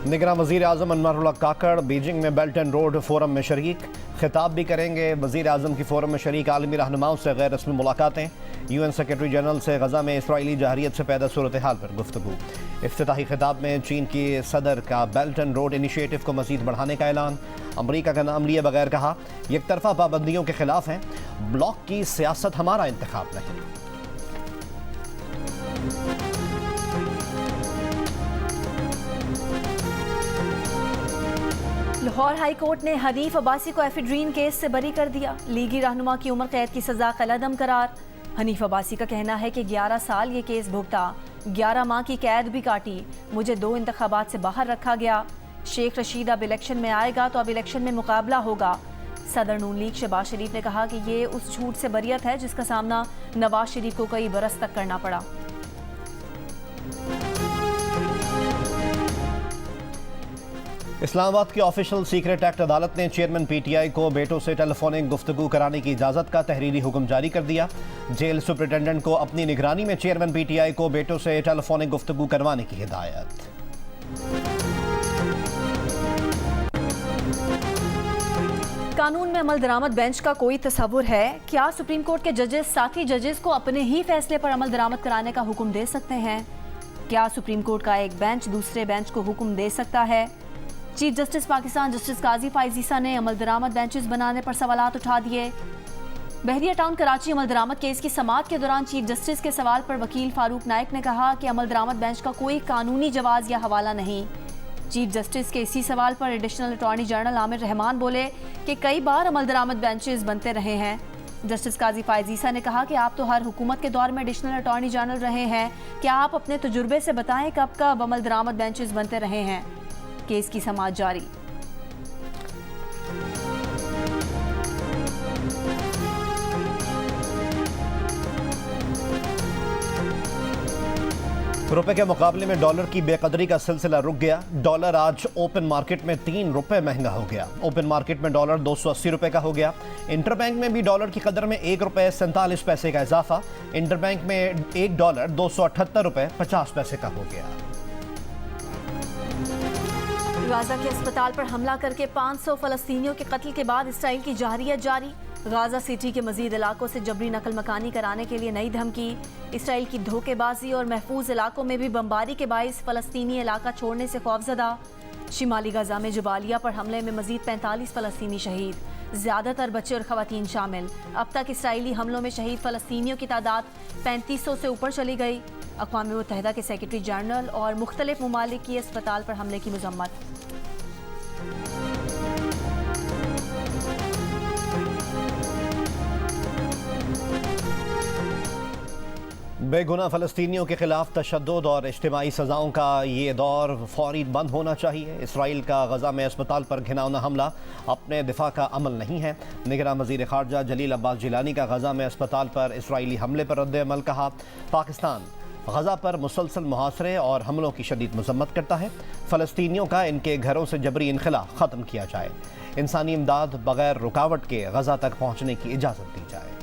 निगरान वज़ीर आज़म अनवारुल्लाह काकड़ बीजिंग में बेल्ट एंड रोड फोरम में शरीक, खिताब भी करेंगे। वज़ीर आज़म की फोरम में शरीक आलमी रहनुमाओं से गैर रस्मी मुलाकातें। UN सेक्रेटरी जनरल से गज़ा में इसराइली जहरियत से पैदा सूरत हाल पर गुफ्तगू। इफ्तिताही खिताब में चीन की सदर का बेल्ट एंड रोड इनिशिएटिव को मज़ीद बढ़ाने का ऐलान। अमरीका का नाम लिए बगैर कहा, एक तरफा पाबंदियों के खिलाफ हैं, ब्लॉक की सियासत हमारा इंतखाब नहीं। लाहौर हाई कोर्ट ने हनीफ अब्बासी को एफिड्रीन केस से बरी कर दिया। लीगी रहनुमा की उम्र कैद की सजा कलअदम करार। हनीफ अब्बासी का कहना है कि 11 साल ये केस भुगता, 11 माह की कैद भी काटी, मुझे 2 इंतखाबात से बाहर रखा गया। शेख रशीद अब इलेक्शन में आएगा तो अब इलेक्शन में मुकाबला होगा। सदर नून लीग शहबाज शरीफ ने कहा कि ये उस झूठ से बरियत है जिसका सामना नवाज शरीफ को कई बरस तक करना पड़ा। इस्लामाबाद की ऑफिशियल सीक्रेट एक्ट अदालत ने चेयरमैन PTI को बेटों से टेलीफोनिक गुफ्तगू कराने की इजाज़त का तहरीरी हुक्म जारी कर दिया। जेल सुपरिटेंडेंट को अपनी निगरानी में चेयरमैन PTI को बेटों से टेलीफोनिक गुफ्तगू करवाने की हिदायत। कानून में अमल दरामद बेंच का कोई तस्वुर है? क्या सुप्रीम कोर्ट के जजेस साथी जजेस को अपने ही फैसले पर अमल दरामद कराने का हुक्म दे सकते हैं? क्या सुप्रीम कोर्ट का एक बेंच दूसरे बेंच को हुक्म दे सकता है? चीफ जस्टिस पाकिस्तान जस्टिस काजी फाइज ईसा ने अमल दरामद बेंचेस बनाने पर सवालात उठा दिए। बहरिया टाउन कराची अमल दरामद केस की समाअत के दौरान चीफ जस्टिस के सवाल पर वकील फारूक नाइक ने कहा कि अमल दरामद बेंच का कोई कानूनी जवाज या हवाला नहीं। चीफ जस्टिस के इसी सवाल पर additional attorney general Aamir Rahman बोले कि कई बार अमल दरामद बेंचेस बनते रहे हैं। जस्टिस काजी फाइज ईसा ने कहा कि आप तो हर हुकूमत के दौर में एडिशनल अटॉर्नी जनरल रहे हैं, क्या आप अपने तजुर्बे से बताएं कब कब अमल दरामद बेंचेस बनते रहे हैं? केस की समाअत जारी। रुपए के मुकाबले में डॉलर की बेकदरी का सिलसिला रुक गया। डॉलर आज ओपन मार्केट में 3 रुपए महंगा हो गया। ओपन मार्केट में डॉलर 280 रुपए का हो गया। इंटरबैंक में भी डॉलर की कदर में 1 रुपए 47 पैसे का इजाफा। इंटरबैंक में 1 डॉलर 278 रुपए 50 पैसे का हो गया। गाजा के अस्पताल पर हमला करके 500 फलस्तीनियों के कत्ल के बाद इसराइल की जहरियत जारी। गाजा सिटी के मजीद इलाकों से जबरी नकल मकानी कराने के लिए नई धमकी। इसराइल की धोखेबाजी और महफूज इलाकों में भी बमबारी के बाइस फलस्तीनी इलाका छोड़ने से खौफजदा। शिमाली गाजा में जबालिया पर हमले में मजीद 45 फलस्तीनी शहीद, ज्यादातर बच्चे और खवातीन शामिल। अब तक इसराइली हमलों में शहीद फलस्तीनियों की तादाद 3500 से ऊपर चली गई। अक़वाम मुत्तहिदा के सेक्रेटरी जनरल और मुख्तलिफ ममालिक की अस्पताल पर हमले की मजम्मत। बेगुनाह फ़लस्तीनियों के खिलाफ तशद्दुद और इज्तिमाई सज़ाओं का ये दौर फौरी बंद होना चाहिए। इसराइल का गज़ा में अस्पताल पर घिनौना हमला अपने दिफा का अमल नहीं है। निगरान वज़ीर ख़ारजा जलील अब्बास जिलानी का गज़ा में अस्पताल पर इसराइली हमले पर रद्द अमल कहा। पाकिस्तान गज़ा पर मुसलसल मुहासरे और हमलों की शदीद मज़म्मत करता है। फ़लस्तीनियों का इनके घरों से जबरी इनखला ख़त्म किया जाए। इंसानी इमदाद बग़ैर रुकावट के गज़ा तक पहुँचने की इजाज़त दी जाए।